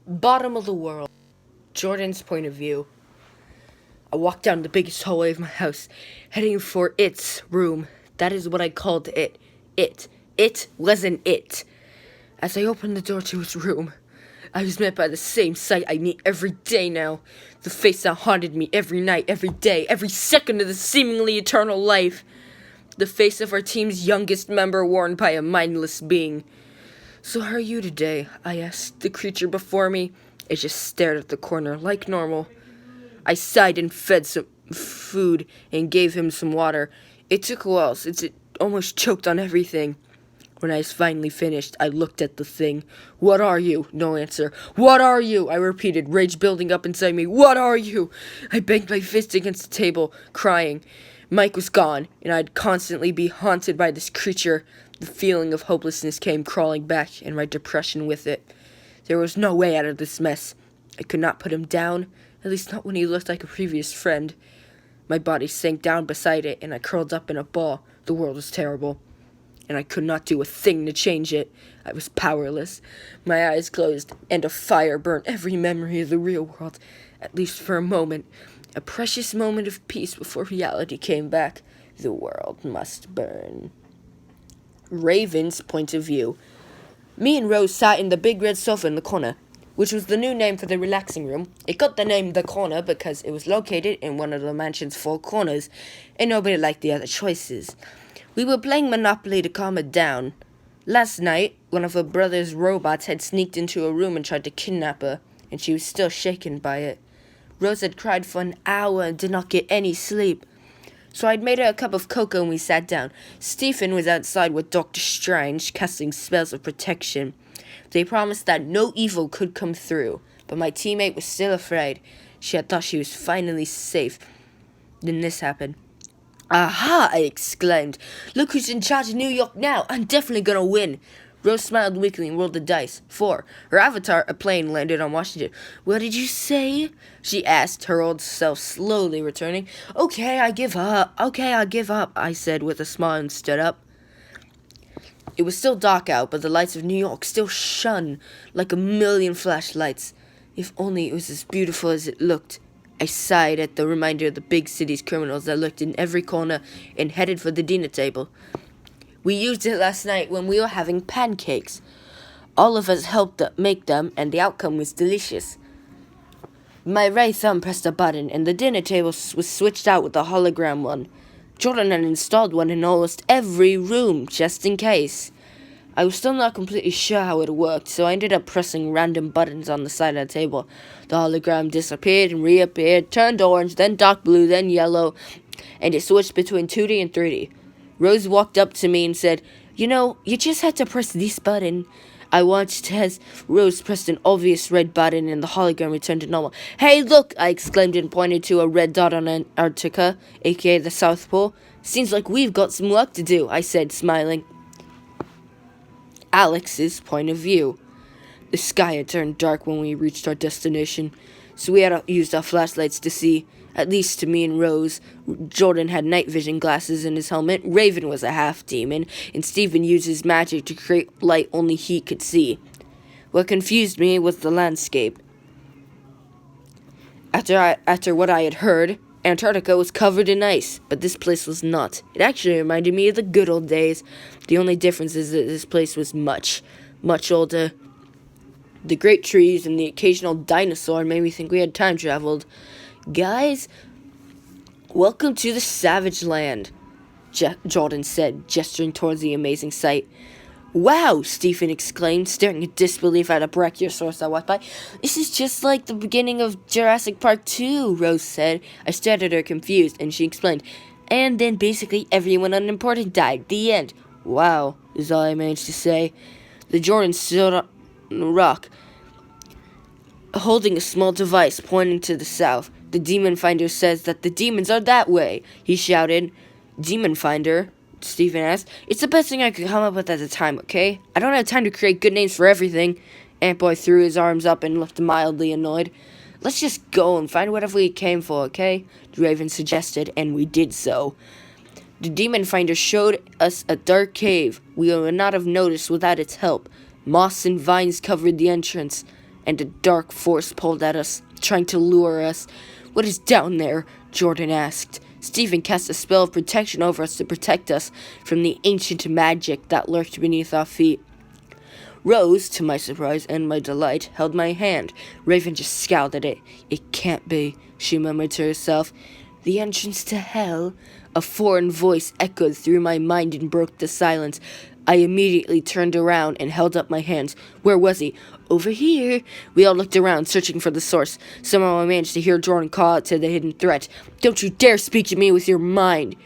Bottom of the world. Jordan's point of view. I walked down the biggest hallway of my house, heading for its room. That is what I called it. It. It wasn't it. As I opened the door to its room, I was met by the same sight I meet every day now. The face that haunted me every night, every day, every second of the seemingly eternal life. The face of our team's youngest member worn by a mindless being. "So how are you today?" I asked the creature before me. It just stared at the corner like normal. I sighed and fed some food and gave him some water. It took a while since it almost choked on everything. When I was finally finished, I looked at the thing. "What are you?" No answer. "What are you?" I repeated, rage building up inside me. "What are you?" I banged my fist against the table, crying. Mike was gone, and I'd constantly be haunted by this creature. The feeling of hopelessness came crawling back, and my depression with it. There was no way out of this mess. I could not put him down, at least not when he looked like a previous friend. My body sank down beside it, and I curled up in a ball. The world was terrible, and I could not do a thing to change it. I was powerless. My eyes closed, and a fire burnt every memory of the real world, at least for a moment. A precious moment of peace before reality came back. The world must burn. Raven's point of view. Me and Rose sat in the big red sofa in the corner, which was the new name for the relaxing room. It got the name The Corner because it was located in one of the mansion's 4 corners, and nobody liked the other choices. We were playing Monopoly to calm it down. Last night, one of her brother's robots had sneaked into her room and tried to kidnap her, and she was still shaken by it. Rose had cried for an hour and did not get any sleep. So I'd made her a cup of cocoa and we sat down. Stephen was outside with Dr. Strange, casting spells of protection. They promised that no evil could come through, but my teammate was still afraid. She had thought she was finally safe. Then this happened. "Aha!" I exclaimed. "Look who's in charge of New York now. I'm definitely gonna win." Rose smiled weakly and rolled the dice. 4. Her avatar, a plane, landed on Washington. "What did you say?" she asked, her old self slowly returning. Okay, I give up, I said with a smile and stood up. It was still dark out, but the lights of New York still shone like a million flashlights. If only it was as beautiful as it looked. I sighed at the reminder of the big city's criminals that lurked in every corner and headed for the dinner table. We used it last night when we were having pancakes. All of us helped make them, and the outcome was delicious. My right thumb pressed a button, and the dinner table was switched out with a hologram one. Jordan had installed one in almost every room, just in case. I was still not completely sure how it worked, so I ended up pressing random buttons on the side of the table. The hologram disappeared and reappeared, turned orange, then dark blue, then yellow, and it switched between 2D and 3D. Rose walked up to me and said, "You just had to press this button." I watched as Rose pressed an obvious red button and the hologram returned to normal. "Hey, look!" I exclaimed and pointed to a red dot on Antarctica, aka the South Pole. "Seems like we've got some work to do," I said, smiling. Alex's point of view. The sky had turned dark when we reached our destination, so we had used our flashlights to see. At least to me and Rose. Jordan had night vision glasses in his helmet, Raven was a half-demon, and Stephen used his magic to create light only he could see. What confused me was the landscape. After what I had heard, Antarctica was covered in ice, but this place was not. It actually reminded me of the good old days. The only difference is that this place was much, much older. The great trees and the occasional dinosaur made me think we had time traveled. "Guys, welcome to the Savage Land," Jordan said, gesturing towards the amazing sight. "Wow!" Stephen exclaimed, staring in disbelief at a brachiosaurus that walked by. "This is just like the beginning of Jurassic Park 2, Rose said. I stared at her confused, and she explained. "And then basically everyone unimportant died. The end." "Wow," is all I managed to say. The Jordan stood on a rock, holding a small device pointing to the south. "The Demon Finder says that the demons are that way," he shouted. "Demon Finder?" Stephen asked. "It's the best thing I could come up with at the time, okay? I don't have time to create good names for everything." Ant-Boy threw his arms up and looked mildly annoyed. "Let's just go and find whatever we came for, okay?" Raven suggested, and we did so. The Demon Finder showed us a dark cave we would not have noticed without its help. Moss and vines covered the entrance. and a dark force pulled at us, trying to lure us. "What is down there?" Jordan asked. Stephen cast a spell of protection over us to protect us from the ancient magic that lurked beneath our feet. Rose, to my surprise and my delight, held my hand. Raven just scowled at it. "It can't be," she murmured to herself. "The entrance to hell?" A foreign voice echoed through my mind and broke the silence. I immediately turned around and held up my hands. Where was he? "Over here." We all looked around, searching for the source. Somehow I managed to hear Jordan call out to the hidden threat. "Don't you dare speak to me with your mind!"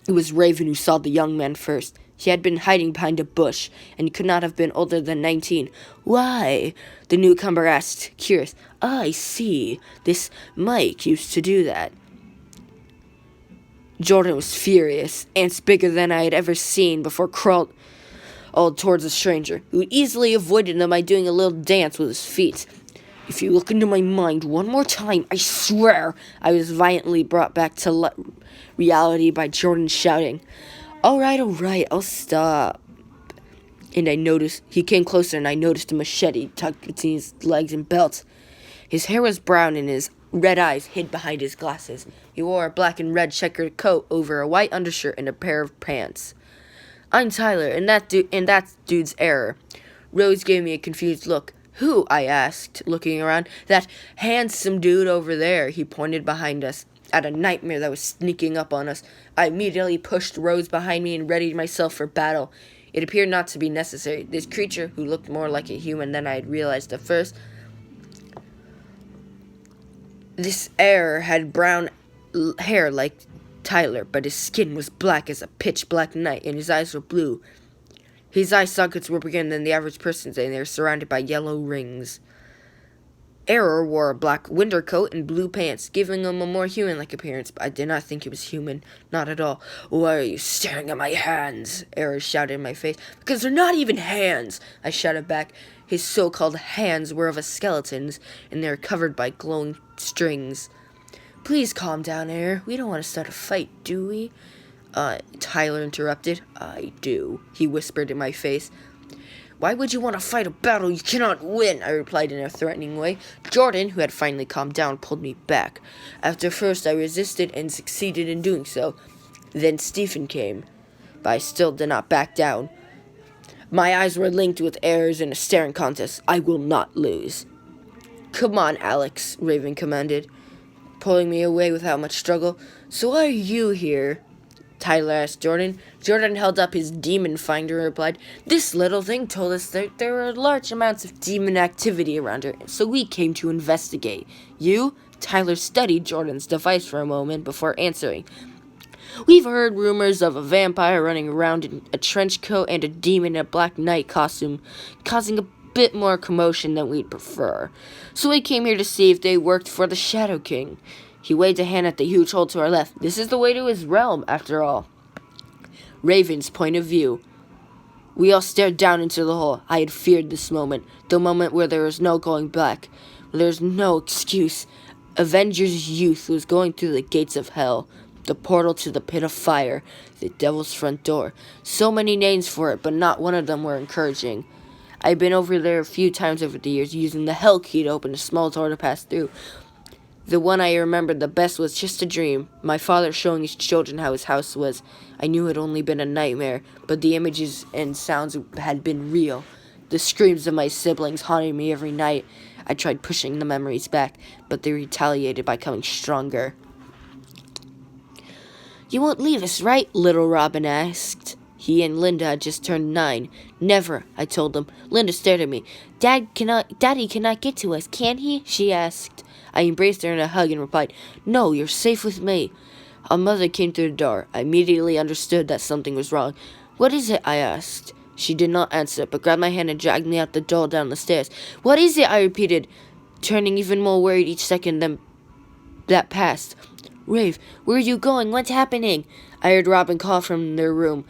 It was Raven who saw the young man first. He had been hiding behind a bush, and could not have been older than 19. "Why?" the newcomer asked, curious. "I see. This Mike used to do that." Jordan was furious. Ants bigger than I had ever seen before crawled all towards the stranger, who easily avoided them by doing a little dance with his feet. "If you look into my mind one more time, I swear," I was violently brought back to reality by Jordan shouting. All right, I'll stop." And he came closer, and I noticed a machete tucked between his legs and belt. His hair was brown, and his red eyes hid behind his glasses. He wore a black and red checkered coat over a white undershirt and a pair of pants. "I'm Tyler, and that's dude's error." Rose gave me a confused look. "Who?" I asked, looking around. "That handsome dude over there." He pointed behind us at a nightmare that was sneaking up on us. I immediately pushed Rose behind me and readied myself for battle. It appeared not to be necessary. This creature, who looked more like a human than I had realized at first, this error had brown hair like Tyler, but his skin was black as a pitch-black night, and his eyes were blue. His eye sockets were bigger than the average person's, and they were surrounded by yellow rings. Error wore a black winter coat and blue pants, giving him a more human-like appearance, but I did not think he was human. Not at all. "Why are you staring at my hands?" Error shouted in my face. "Because they're not even hands," I shouted back. His so-called hands were of a skeleton's, and they were covered by glowing strings. "Please calm down, Error. We don't want to start a fight, do we?" Tyler interrupted. "I do," he whispered in my face. "Why would you want to fight a battle you cannot win?" I replied in a threatening way. Jordan, who had finally calmed down, pulled me back. After first I resisted and succeeded in doing so. Then Stephen came, but I still did not back down. My eyes were linked with Error's in a staring contest. I will not lose. "Come on, Alex," Raven commanded, pulling me away without much struggle. "So why are you here?" Tyler asked Jordan. Jordan held up his demon finder and replied, "This little thing told us that there were large amounts of demon activity around her, so we came to investigate." "You?" Tyler studied Jordan's device for a moment before answering. "We've heard rumors of a vampire running around in a trench coat and a demon in a black knight costume, causing a bit more commotion than we'd prefer. So we came here to see if they worked for the Shadow King." He waved a hand at the huge hole to our left. "This is the way to his realm, after all." Raven's point of view. We all stared down into the hole. I had feared this moment, the moment where there was no going back, where there was no excuse. Avengers Youth was going through the gates of hell, the portal to the pit of fire, the devil's front door. So many names for it, but not one of them were encouraging. I'd been over there a few times over the years, using the hell key to open a small door to pass through. The one I remembered the best was just a dream, my father showing his children how his house was. I knew it had only been a nightmare, but the images and sounds had been real. The screams of my siblings haunted me every night. I tried pushing the memories back, but they retaliated by coming stronger. "You won't leave us, right?" little Robin asked. He and Linda had just turned 9. "Never," I told them. Linda stared at me. Daddy cannot get to us, can he?" she asked. I embraced her in a hug and replied, "No, you're safe with me." Our mother came through the door. I immediately understood that something was wrong. "What is it?" I asked. She did not answer, but grabbed my hand and dragged me out the door down the stairs. "What is it?" I repeated, turning even more worried each second that passed. "Rave, where are you going? What's happening?" I heard Robin call from their room.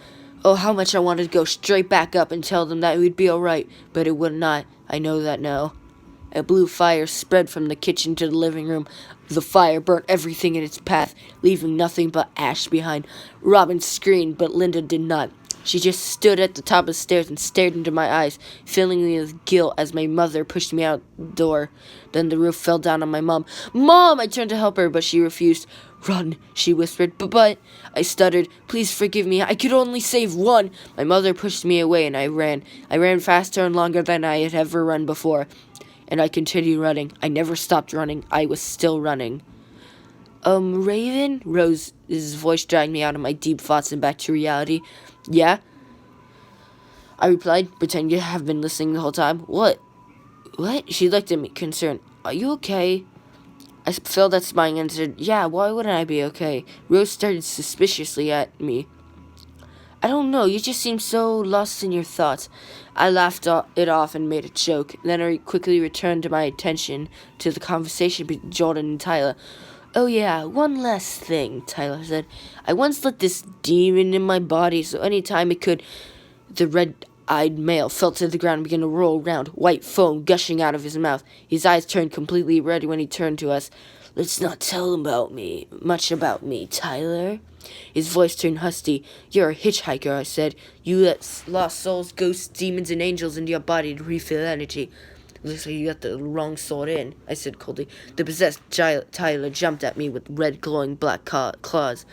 Oh, how much I wanted to go straight back up and tell them that we'd be all right, but it would not. I know that now. A blue fire spread from the kitchen to the living room. The fire burnt everything in its path, leaving nothing but ash behind. Robin screamed, but Linda did not. She just stood at the top of the stairs and stared into my eyes, filling me with guilt as my mother pushed me out the door. Then the roof fell down on my mom. Mom! I turned to help her, but she refused. Run, she whispered. But, I stuttered. Please forgive me. I could only save one. My mother pushed me away and I ran. I ran faster and longer than I had ever run before. And I continued running. I never stopped running. I was still running. Raven? Rose's voice dragged me out of my deep thoughts and back to reality. Yeah? I replied, pretending to have been listening the whole time. What? She looked at me, concerned. Are you okay? I failed at smiling and answered, yeah, why wouldn't I be okay? Rose stared suspiciously at me. I don't know, you just seem so lost in your thoughts. I laughed it off and made a joke. Then I quickly returned my attention to the conversation between Jordan and Tyler. Oh yeah, one last thing, Tyler said. I once let this demon in my body, so anytime it could, the red-eyed male fell to the ground and began to roll around, white foam gushing out of his mouth. His eyes turned completely red when he turned to us. Let's not tell much about me, Tyler. His voice turned husky. You're a hitchhiker, I said. You let lost souls, ghosts, demons, and angels into your body to refill energy. Looks like you got the wrong sort in, I said coldly. The possessed Tyler jumped at me with red glowing black claws.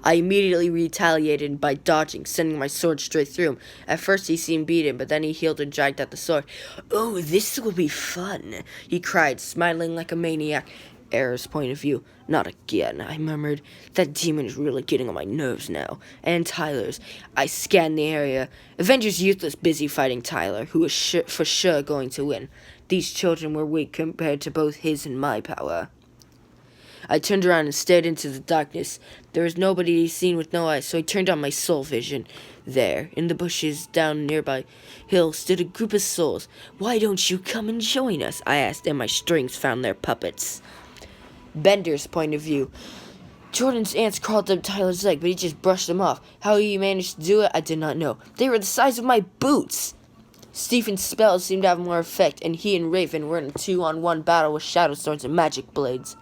I immediately retaliated by dodging, sending my sword straight through him. At first he seemed beaten, but then he healed and dragged out the sword. Oh, this will be fun, he cried, smiling like a maniac. Error's point of view. Not again, I murmured. That demon is really getting on my nerves now. And Tyler's. I scanned the area. Avengers useless busy fighting Tyler, who was for sure going to win. These children were weak compared to both his and my power. I turned around and stared into the darkness. There was nobody to be seen with no eyes, so I turned on my soul vision. There, in the bushes down a nearby hill, stood a group of souls. Why don't you come and join us? I asked, and my strings found their puppets. Bender's point of view. Jordan's ants crawled up Tyler's leg, but he just brushed them off. How he managed to do it, I did not know. They were the size of my boots. Stephen's spells seemed to have more effect, and he and Raven were in a 2-on-1 battle with shadow swords and magic blades.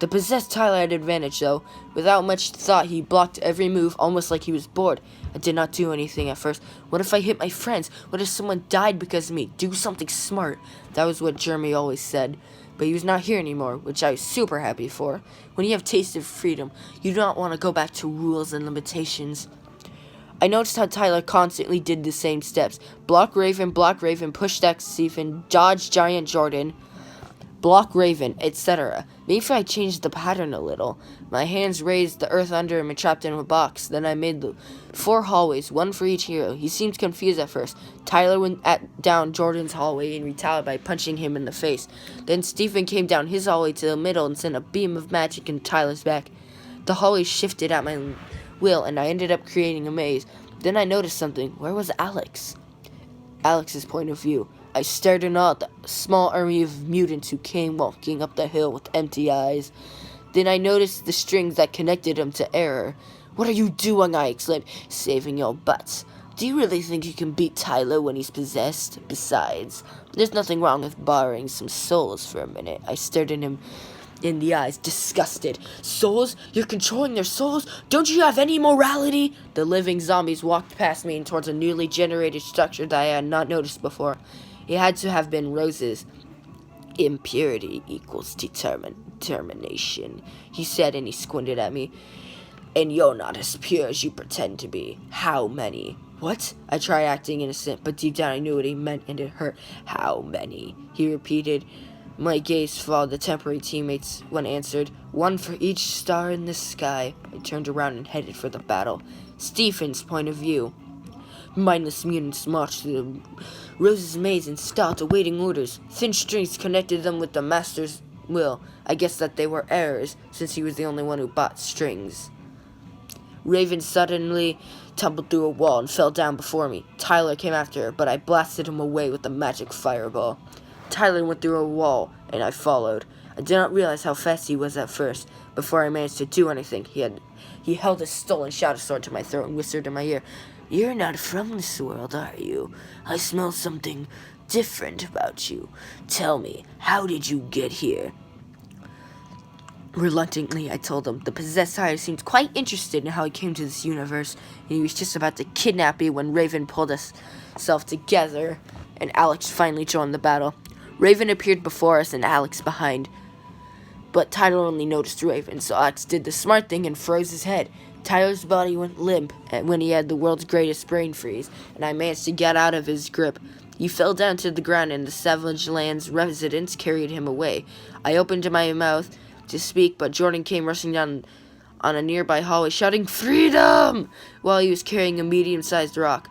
The possessed Tyler had advantage, though. Without much thought, he blocked every move, almost like he was bored. I did not do anything at first. What if I hit my friends? What if someone died because of me? Do something smart. That was what Jeremy always said. But he was not here anymore, which I was super happy for. When you have tasted freedom, you do not want to go back to rules and limitations. I noticed how Tyler constantly did the same steps. Block Raven, push Dex Stephen, dodge Giant Jordan, block Raven, etc. Maybe if I changed the pattern a little. My hands raised the earth under him and trapped in a box. Then I made 4 hallways, one for each hero. He seemed confused at first. Tyler went down Jordan's hallway and retaliated by punching him in the face. Then Stephen came down his hallway to the middle and sent a beam of magic in Tyler's back. The hallway shifted at my will, and I ended up creating a maze. Then I noticed something. Where was Alex? Alex's point of view. I stared in awe at the small army of mutants who came walking up the hill with empty eyes. Then I noticed the strings that connected them to Error. What are you doing? I exclaimed. Saving your butts. Do you really think you can beat Tyler when he's possessed? Besides, there's nothing wrong with borrowing some souls for a minute. I stared at him in the eyes, disgusted. Souls? You're controlling their souls? Don't you have any morality? The living zombies walked past me and towards a newly generated structure that I had not noticed before. It had to have been Rose's. Impurity equals determination, he said, and he squinted at me. And you're not as pure as you pretend to be. How many? What? I tried acting innocent, but deep down I knew what he meant, and it hurt. How many? He repeated. My gaze followed the temporary teammates when answered, 1 for each star in the sky. I turned around and headed for the battle. Stephen's point of view. Mindless mutants marched through Rose's maze and stopped awaiting orders. Thin strings connected them with the master's will. I guess that they were errors, since he was the only one who bought strings. Raven suddenly tumbled through a wall and fell down before me. Tyler came after her, but I blasted him away with a magic fireball. Tyler went through a wall, and I followed. I did not realize how fast he was at first. Before I managed to do anything, he held his stolen shadow sword to my throat and whispered in my ear, You're not from this world, are you? I smell something different about you. Tell me, how did you get here? Reluctantly, I told him. The possessed Tyler seemed quite interested in how he came to this universe, and he was just about to kidnap me when Raven pulled himself together, and Alex finally joined the battle. Raven appeared before us and Alex behind, but Tyler only noticed Raven, so Alex did the smart thing and froze his head. Tyler's body went limp when he had the world's greatest brain freeze, and I managed to get out of his grip. He fell down to the ground, and the Savage Lands residents carried him away. I opened my mouth to speak, but Jordan came rushing down on a nearby hallway, shouting, "Freedom!" while he was carrying a medium-sized rock.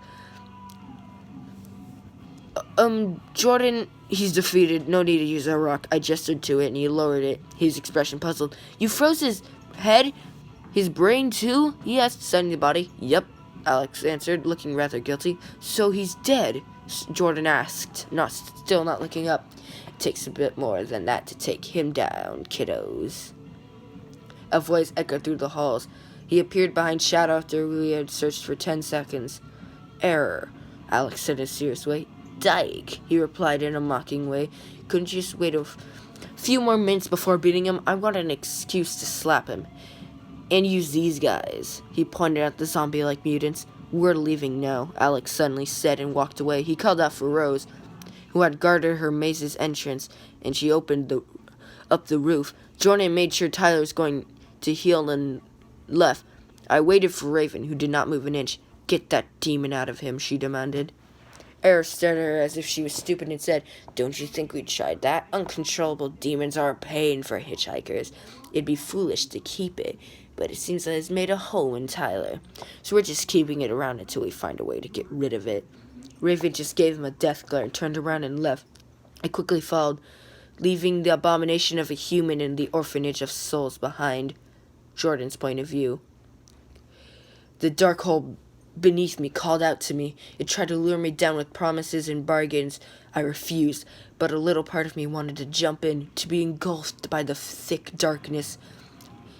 Jordan, he's defeated. No need to use that rock. I gestured to it, and he lowered it, his expression puzzled. "You froze his head? His brain, too?" he asked, studying the body. "Yep," Alex answered, looking rather guilty. "So he's dead?" Jordan asked, still not looking up. "It takes a bit more than that to take him down, kiddos." A voice echoed through the halls. He appeared behind Shadow after we had searched for 10 seconds. "Error," Alex said in a serious way. "Dyke," he replied in a mocking way. "Couldn't you just wait a few more minutes before beating him? I want an excuse to slap him. And use these guys." He pointed at the zombie-like mutants. "We're leaving now," Alex suddenly said and walked away. He called out for Rose, who had guarded her maze's entrance, and she opened up the roof. Jordan made sure Tyler was going to heal and left. I waited for Raven, who did not move an inch. "Get that demon out of him," she demanded. Eris stared at her as if she was stupid and said, "Don't you think we tried that? Uncontrollable demons are a pain for hitchhikers. It'd be foolish to keep it, but it seems that it's made a hole in Tyler. So we're just keeping it around until we find a way to get rid of it." Raven just gave him a death glare, turned around and left. I quickly followed, leaving the abomination of a human in the orphanage of souls behind. Jordan's point of view. The dark hole beneath me called out to me. It tried to lure me down with promises and bargains. I refused, but a little part of me wanted to jump in, to be engulfed by the thick darkness.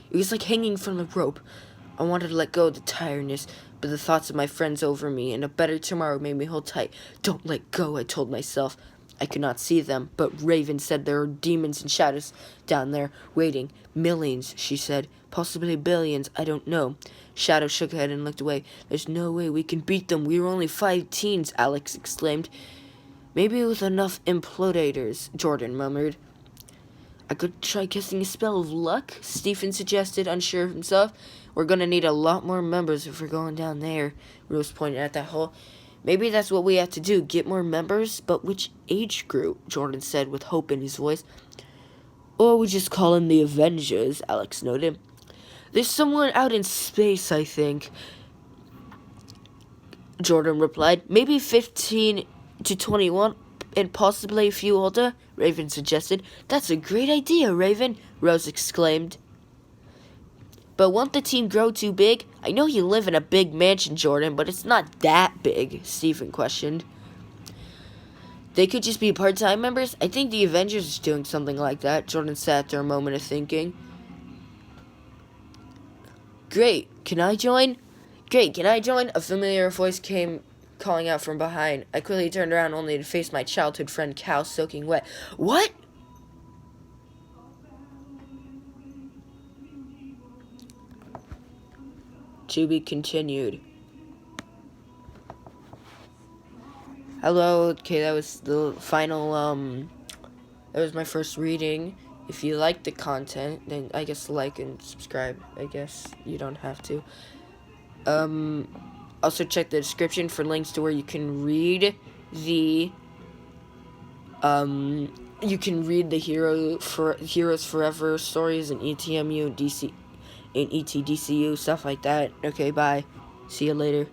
It was like hanging from a rope. I wanted to let go of the tiredness, but the thoughts of my friends over me and a better tomorrow made me hold tight. "Don't let go," I told myself. I could not see them, but Raven said there were demons and shadows down there, waiting. "Millions," she said. "Possibly billions, I don't know." Shadow shook her head and looked away. "There's no way we can beat them. We were only 5 teens, Alex exclaimed. "Maybe with enough implodators," Jordan murmured. "I could try casting a spell of luck," Stephen suggested, unsure of himself. "We're gonna need a lot more members if we're going down there," Rose pointed at that hole. "Maybe that's what we have to do, get more members, but which age group?" Jordan said with hope in his voice. "Or we just call them the Avengers," Alex noted. "There's someone out in space, I think," Jordan replied. "Maybe 15 to 21, and possibly a few older," Raven suggested. "That's a great idea, Raven," Rose exclaimed. "But won't the team grow too big? I know you live in a big mansion, Jordan, but it's not that big," Stephen questioned. "They could just be part-time members? I think the Avengers is doing something like that," Jordan said after a moment of thinking. Great, can I join? A familiar voice came calling out from behind. I quickly turned around only to face my childhood friend Cal soaking wet. "What?" To be continued. Hello, okay, that was the final, that was my first reading. If you like the content, then I guess like and subscribe. I guess you don't have to. Also check the description for links to where you can read the Heroes Forever stories in ETMU, DC, in ETDCU, stuff like that. Okay, bye. See you later.